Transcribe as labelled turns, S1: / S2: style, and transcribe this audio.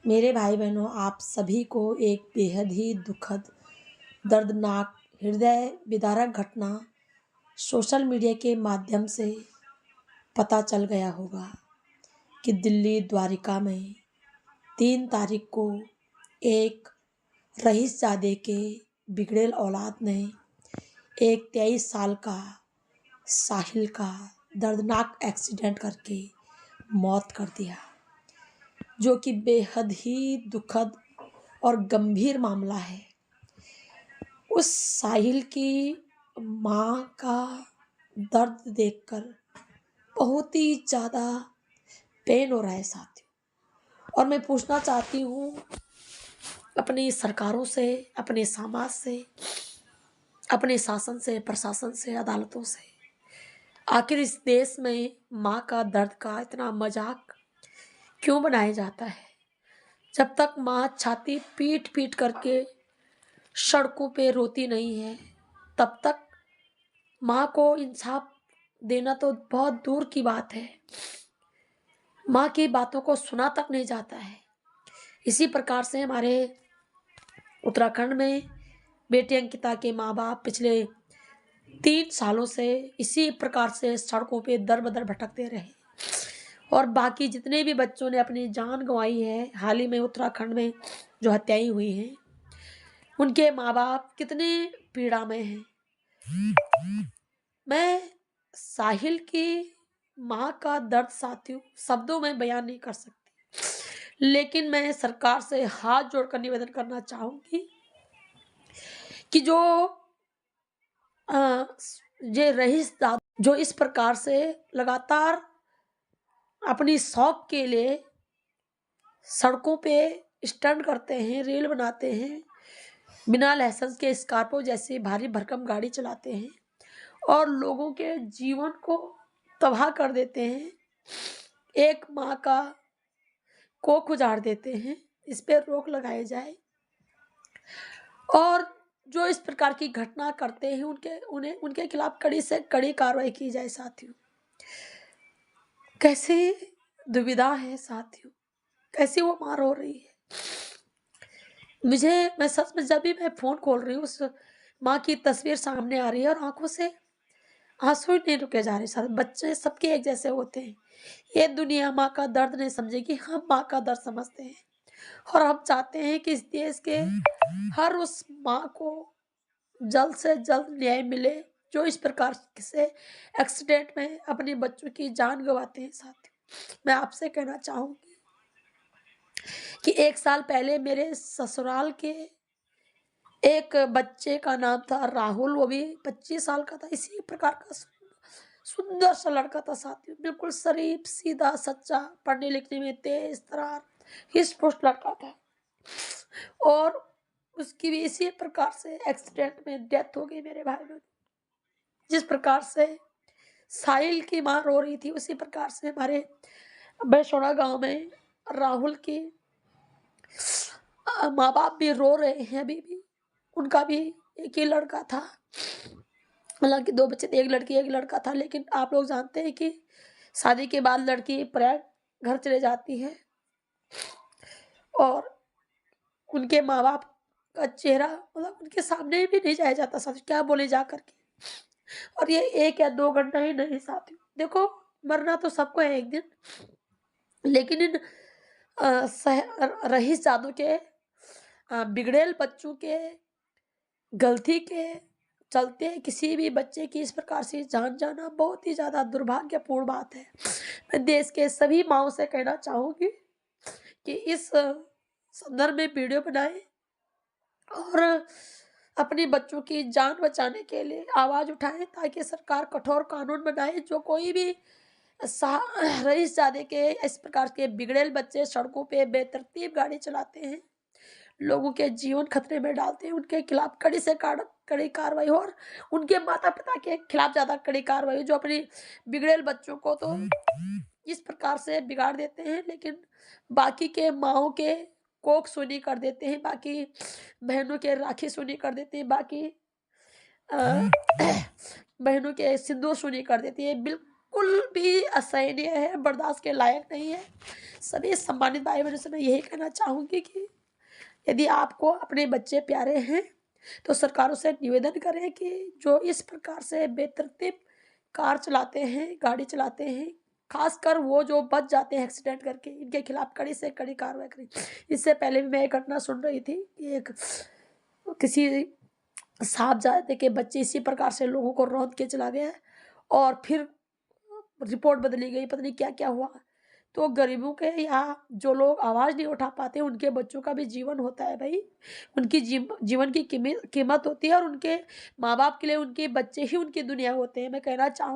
S1: मेरे भाई बहनों, आप सभी को एक बेहद ही दुखद, दर्दनाक, हृदय विदारक घटना सोशल मीडिया के माध्यम से पता चल गया होगा कि दिल्ली द्वारिका में 3 तारीख को एक रईसजादे के बिगड़ेल औलाद ने एक 23 साल का साहिल का दर्दनाक एक्सीडेंट करके मौत कर दिया, जो कि बेहद ही दुखद और गंभीर मामला है। उस साहिल की माँ का दर्द देखकर बहुत ही ज़्यादा पेन हो रहा है साथियों। और मैं पूछना चाहती हूँ अपनी सरकारों से, अपने समाज से, अपने शासन से, प्रशासन से, अदालतों से, आखिर इस देश में माँ का दर्द का इतना मजाक क्यों बनाया जाता है? जब तक माँ छाती पीट पीट करके सड़कों पे रोती नहीं है, तब तक माँ को इंसाफ देना तो बहुत दूर की बात है। माँ की बातों को सुना तक नहीं जाता है। इसी प्रकार से हमारे उत्तराखंड में बेटी अंकिता के माँ बाप पिछले 3 सालों से इसी प्रकार से सड़कों पे दर बदर भटकते रहे, और बाकी जितने भी बच्चों ने अपनी जान गंवाई है, हाल ही में उत्तराखंड में जो हत्याएं हुई हैं, उनके माँ बाप कितने पीड़ा में हैं। मैं साहिल की माँ का दर्द साथियों शब्दों में बयान नहीं कर सकती, लेकिन मैं सरकार से हाथ जोड़कर निवेदन करना चाहूंगी कि जो ये रईस दादा जो इस प्रकार से लगातार अपनी शौक के लिए सड़कों पे स्टंट करते हैं, रील बनाते हैं, बिना लाइसेंस के स्कॉर्पियो जैसी भारी भरकम गाड़ी चलाते हैं और लोगों के जीवन को तबाह कर देते हैं, एक माँ का कोख उजाड़ देते हैं। इस पे रोक लगाई जाए और जो इस प्रकार की घटना करते हैं उनके खिलाफ कड़ी से कड़ी कार्रवाई की जाए साथियों। कैसी दुविधा है साथियों, कैसी वो मार हो रही है। मैं सच में जब भी मैं फोन खोल रही हूँ उस माँ की तस्वीर सामने आ रही है और आंखों से आंसू ही नहीं रुके जा रहे। सारे बच्चे सबके एक जैसे होते हैं। ये दुनिया माँ का दर्द नहीं समझेगी, हम माँ का दर्द समझते हैं और हम चाहते हैं कि इस देश के हर उस माँ को जल्द से जल्द न्याय मिले जो इस प्रकार से एक्सीडेंट में अपने बच्चों की जान गंवाते हैं। साथियों, मैं आपसे कहना चाहूंगी कि 1 साल पहले मेरे ससुराल के एक बच्चे का नाम था राहुल, वो भी 25 साल का था। इसी प्रकार का सुंदर सा लड़का था साथियों, बिल्कुल शरीफ, सीधा, सच्चा, पढ़ने लिखने में तेज तरार, हिस्ट लड़का था और उसकी भी इसी प्रकार से एक्सीडेंट में डेथ हो गई। मेरे भाई बहन, जिस प्रकार से साहिल की मां रो रही थी, उसी प्रकार से हमारे बैसोड़ा गांव में राहुल की माँ बाप भी रो रहे हैं अभी भी। उनका भी एक ही लड़का था, हालांकि 2 बच्चे थे, एक लड़की एक लड़का था, लेकिन आप लोग जानते हैं कि शादी के बाद लड़की पर्याय घर चले जाती है और उनके माँ बाप का चेहरा मतलब उनके सामने भी नहीं जाया जाता साथी, क्या बोले जा करके। और ये 1 या 2 घंटा ही नहीं साथी, देखो मरना तो सबको है एक दिन, लेकिन इन रईस जादू के बिगड़ेल बच्चों के गलती के चलते किसी भी बच्चे की इस प्रकार से जान जाना बहुत ही ज्यादा दुर्भाग्यपूर्ण बात है। मैं देश के सभी माओं से कहना चाहूंगी कि इस संदर्भ में वीडियो बनाएं और अपने बच्चों की जान बचाने के लिए आवाज उठाएं, ताकि सरकार कठोर कानून बनाए। जो कोई भी रईसजादे के इस प्रकार के बिगड़ेल बच्चे सड़कों पे बेतरतीब गाड़ी चलाते हैं, लोगों के जीवन खतरे में डालते हैं, उनके खिलाफ कड़ी से कड़ी कार्रवाई हो और उनके माता पिता के खिलाफ ज्यादा कड़ी कार्रवाई हो, जो अपने बिगड़ेल बच्चों को तो इस प्रकार से बिगाड़ देते हैं, लेकिन बाकी के माओ के कोख सूनी कर देते हैं, बाकी बहनों के राखी सूनी कर देते हैं, बाकी बहनों के सिंदूर सूनी कर देती है। बिल्कुल भी असहनीय है, बर्दाश्त के लायक नहीं है। सभी सम्मानित भाई बहनों से मैं यही कहना चाहूँगी कि यदि आपको अपने बच्चे प्यारे हैं, तो सरकारों से निवेदन करें कि जो इस प्रकार से बेतरतीब कार चलाते हैं, गाड़ी चलाते हैं, ख़ासकर वो जो बच जाते हैं एक्सीडेंट करके, इनके खिलाफ कड़ी से कड़ी कार्रवाई करें। इससे पहले भी मैं एक घटना सुन रही थी कि एक किसी साहबजादे के बच्चे इसी प्रकार से लोगों को रौंद के चला गया और फिर रिपोर्ट बदली गई, पता नहीं क्या-क्या हुआ। तो गरीबों के यहाँ जो लोग आवाज़ नहीं उठा पाते, उनके बच्चों का भी जीवन होता है भई। उनकी जीवन की कीमत होती है और उनके माँ-बाप के लिए उनके बच्चे ही उनकी दुनिया होते हैं। मैं कहना चाहूँ